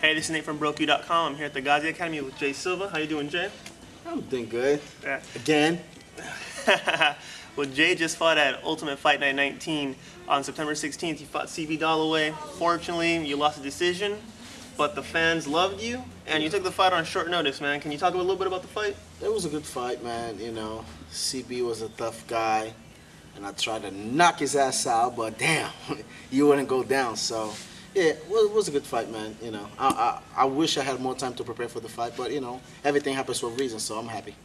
Hey, this is Nate from BrokeU.com. I'm here at the Ghazi Academy with Jay Silva. How you doing, Jay? I'm doing good. Yeah. Again. Well, Jay just fought at Ultimate Fight Night 19 on September 16th. You fought Dollaway. Fortunately, you lost a decision, but the fans loved you, and you took the fight on short notice, man. Can you talk a little bit about the fight? It was a good fight, man. You know, CB was a tough guy, and I tried to knock his ass out, but damn, you wouldn't go down. So, yeah, it was a good fight, man. You know, I wish I had more time to prepare for the fight, but, you know, everything happens for a reason, so I'm happy.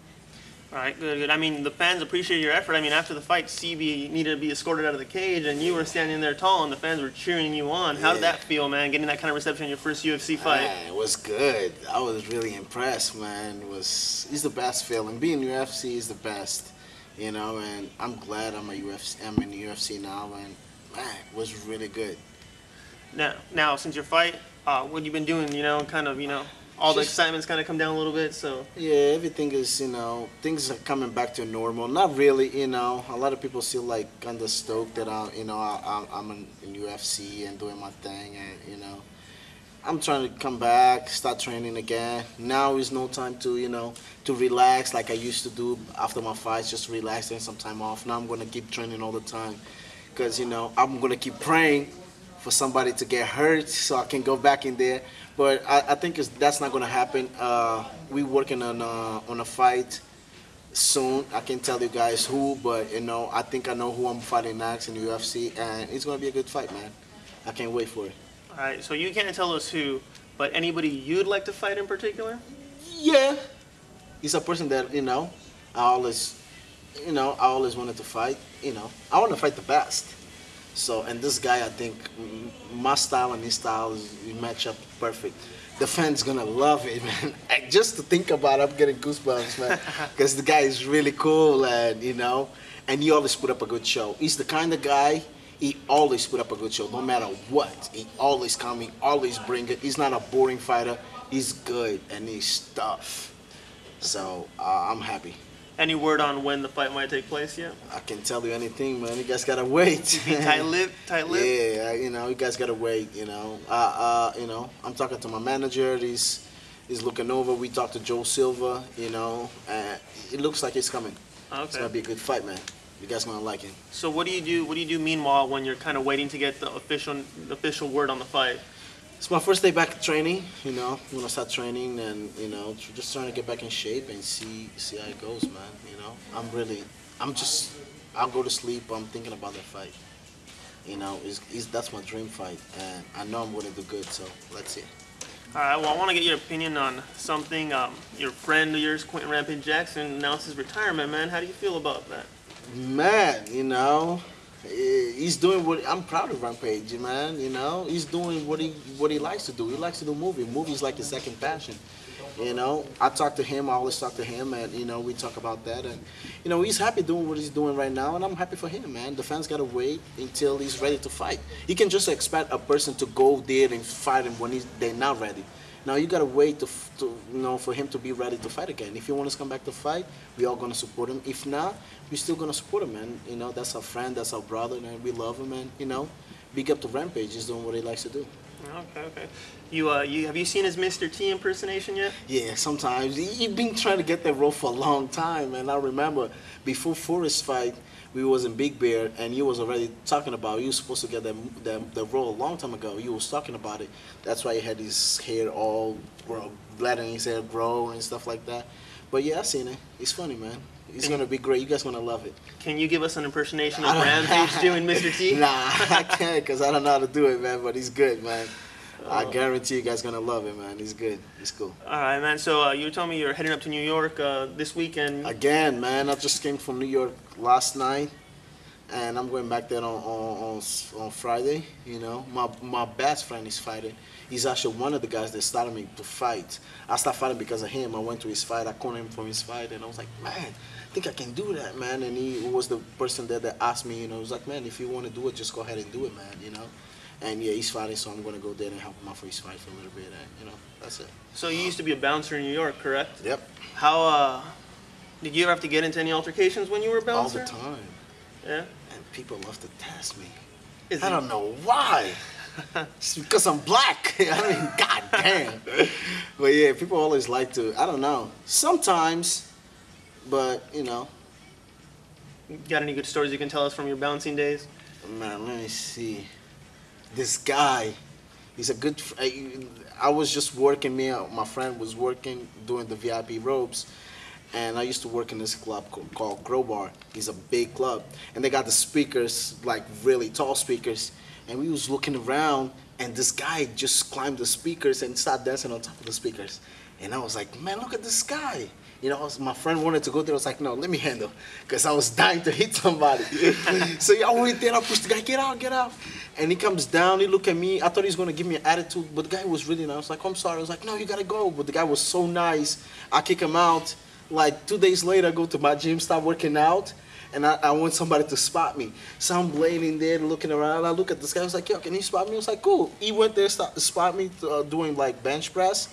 All right, good, good. I mean, the fans appreciate your effort. I mean, after the fight, CB needed to be escorted out of the cage, and you were standing there tall, and the fans were cheering you on. How did that feel, man, getting that kind of reception in your first UFC fight? Man, it was good. I was really impressed, man. It's the best feeling. Being in UFC is the best, you know, and I'm glad I'm in the UFC now, and, man, it was really good. Now, since your fight, what you been doing, you know, kind of, you know, all the excitement's kind of come down a little bit, so. Yeah, everything is, you know, things are coming back to normal. Not really, you know. A lot of people still like kind of stoked that I'm in UFC and doing my thing, and you know, I'm trying to come back, start training again. Now is no time to, you know, to relax like I used to do after my fights, just relax and some time off. Now I'm gonna keep training all the time, because you know I'm gonna keep praying for somebody to get hurt so I can go back in there. But I think that's not going to happen. We're working on a fight soon. I can't tell you guys who, but you know, I think I know who I'm fighting next in the UFC, and it's going to be a good fight, man. I can't wait for it. All right, so you can't tell us who, but anybody you'd like to fight in particular? Yeah, he's a person that, you know, I always wanted to fight. You know, I want to fight the best. So, and this guy, I think my style and his style match up perfect. The fans gonna love it, man. Just to think about it, I'm getting goosebumps, man. Because the guy is really cool, and you know, and he always put up a good show. He's the kind of guy, he always put up a good show, no matter what. He always come, he always bring it. He's not a boring fighter. He's good, and he's tough. So, I'm happy. Any word on when the fight might take place yet? I can't tell you anything, man. You guys gotta wait. You be tight-lipped? Tight-lipped? Yeah, you know, you guys gotta wait. You know, you know, I'm talking to my manager. He's looking over. We talked to Joe Silva. You know, and it looks like it's coming. Okay. It's gonna be a good fight, man. You guys gonna like it. So what do you do? What do you do meanwhile when you're kind of waiting to get the official word on the fight? It's my first day back training. You know, I'm gonna start training, and you know, just trying to get back in shape and see how it goes, man. You know, I'll go to sleep. I'm thinking about that fight. You know, that's my dream fight, and I know I'm gonna do good. So let's see. All right. Well, I want to get your opinion on something. Your friend of yours, Quinton Rampage Jackson, announced his retirement. Man, how do you feel about that? Man, you know, he's doing what I'm proud of Rampage, man. You know, he's doing what he likes to do. He likes to do movies. Movies like his second passion. You know, I talk to him. I always talk to him, and you know, we talk about that. And you know, he's happy doing what he's doing right now, and I'm happy for him, man. The fans gotta wait until he's ready to fight. You can just expect a person to go there and fight him when they're not ready. Now you gotta wait to you know, for him to be ready to fight again. If he wants to come back to fight, we all gonna support him. If not, we're still gonna support him, man. You know, that's our friend, that's our brother, and we love him. And you know, big up to Rampage. He's doing what he likes to do. Okay, okay. Have you seen his Mr. T impersonation yet? Yeah, sometimes. He's been trying to get that role for a long time, and I remember before Forrest's fight, we was in Big Bear, and he was already talking about he was supposed to get the role a long time ago. He was talking about it. That's why he had his hair all letting his hair grow and stuff like that. But yeah, I seen it. It's funny, man. It's gonna be great. You guys gonna love it. Can you give us an impersonation of Rampage doing Mr. T? Nah, I can't, because I don't know how to do it, man. But he's good, man. I guarantee you guys gonna love it, man. He's good. He's cool. All right, man. So you were telling me you're heading up to New York this weekend. Again, man. I just came from New York last night, and I'm going back there on Friday. You know, my best friend is fighting. He's actually one of the guys that started me to fight. I started fighting because of him. I went to his fight. I called him from his fight, and I was like, man, I think I can do that, man. And he was the person there that asked me. You know, he was like, man, if you want to do it, just go ahead and do it, man. You know. And yeah, he's fighting, so I'm going to go there and help him out for his fight for a little bit, and you know, that's it. So you used to be a bouncer in New York, correct? Yep. How did you ever have to get into any altercations when you were a bouncer? All the time. Yeah. And people love to test me. I don't know why. It's because I'm black. I mean, god damn. But yeah, people always like to, I don't know. Sometimes, but you know. Got any good stories you can tell us from your bouncing days? Man, let me see. This guy, he's a good, I was just working, my friend was working, doing the VIP ropes. And I used to work in this club called Crowbar. It's a big club. And they got the speakers, like really tall speakers. And we was looking around, and this guy just climbed the speakers and started dancing on top of the speakers. And I was like, man, look at this guy. You know, my friend wanted to go there. I was like, no, let me handle, because I was dying to hit somebody. So I went there, I pushed the guy, get out, get out. And he comes down, he looked at me. I thought he was going to give me an attitude, but the guy was really nice. I was like, I'm sorry. I was like, no, you got to go. But the guy was so nice. I kick him out. Like 2 days later, I go to my gym, start working out, and I want somebody to spot me. So I'm laying there looking around. I look at this guy. I was like, yo, can you spot me? I was like, cool. He went there, started to spot me doing like bench press.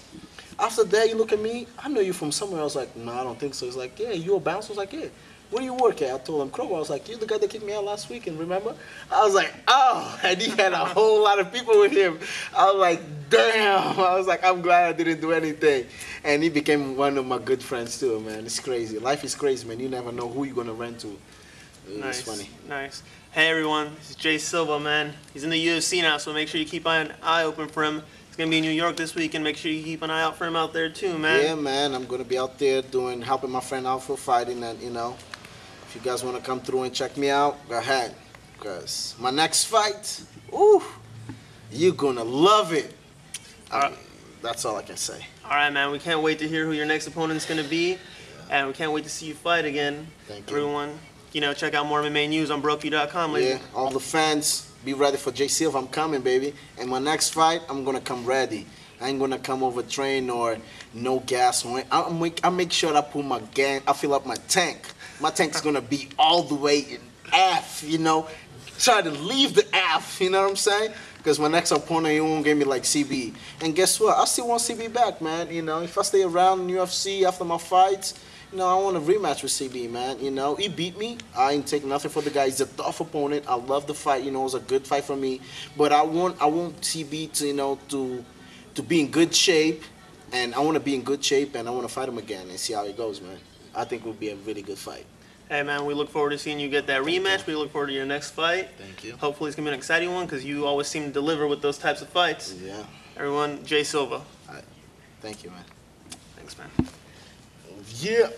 After that, he look at me. I know you from somewhere. I was like, no, I don't think so. He's like, yeah, you a bouncer? I was like, yeah. Where do you work at? I told him, Kroger. I was like, you the guy that kicked me out last weekend, remember? I was like, oh, and he had a whole lot of people with him. I was like, damn. I was like, I'm glad I didn't do anything. And he became one of my good friends too, man. It's crazy. Life is crazy, man. You never know who you're going to run to. It's funny. Nice. Hey, everyone. This is Jay Silva, man. He's in the UFC now, so make sure you keep an eye open for him. He's going to be in New York this week, and make sure you keep an eye out for him out there too, man. Yeah, man. I'm going to be out there helping my friend out for fighting, and, you know, if you guys want to come through and check me out, go ahead. Because my next fight, ooh, you're going to love it. That's all I can say. All right, man. We can't wait to hear who your next opponent's going to be. And we can't wait to see you fight again. Thank you. Everyone, you know, check out more MMA news on BrokeView.com. Yeah, all the fans, be ready for Jay Silva. I'm coming, baby. And my next fight, I'm going to come ready. I ain't going to come overtrained or no gas. I'll make sure I put I fill up my tank. My tank's going to be all the way in F, you know. Try to leave the F, you know what I'm saying? Because my next opponent, he won't give me like CB. And guess what? I still want CB back, man. You know, if I stay around in UFC after my fights, you know, I want a rematch with CB, man. You know, he beat me. I ain't take nothing for the guy. He's a tough opponent. I love the fight. You know, it was a good fight for me. But I want CB to, you know, to be in good shape. And I want to be in good shape, and I want to fight him again and see how it goes, man. I think it would be a really good fight. Hey, man, we look forward to seeing you get that rematch. We look forward to your next fight. Thank you. Hopefully it's going to be an exciting one because you always seem to deliver with those types of fights. Yeah. Everyone, Jay Silva. All right. Thank you, man. Thanks, man. Yeah.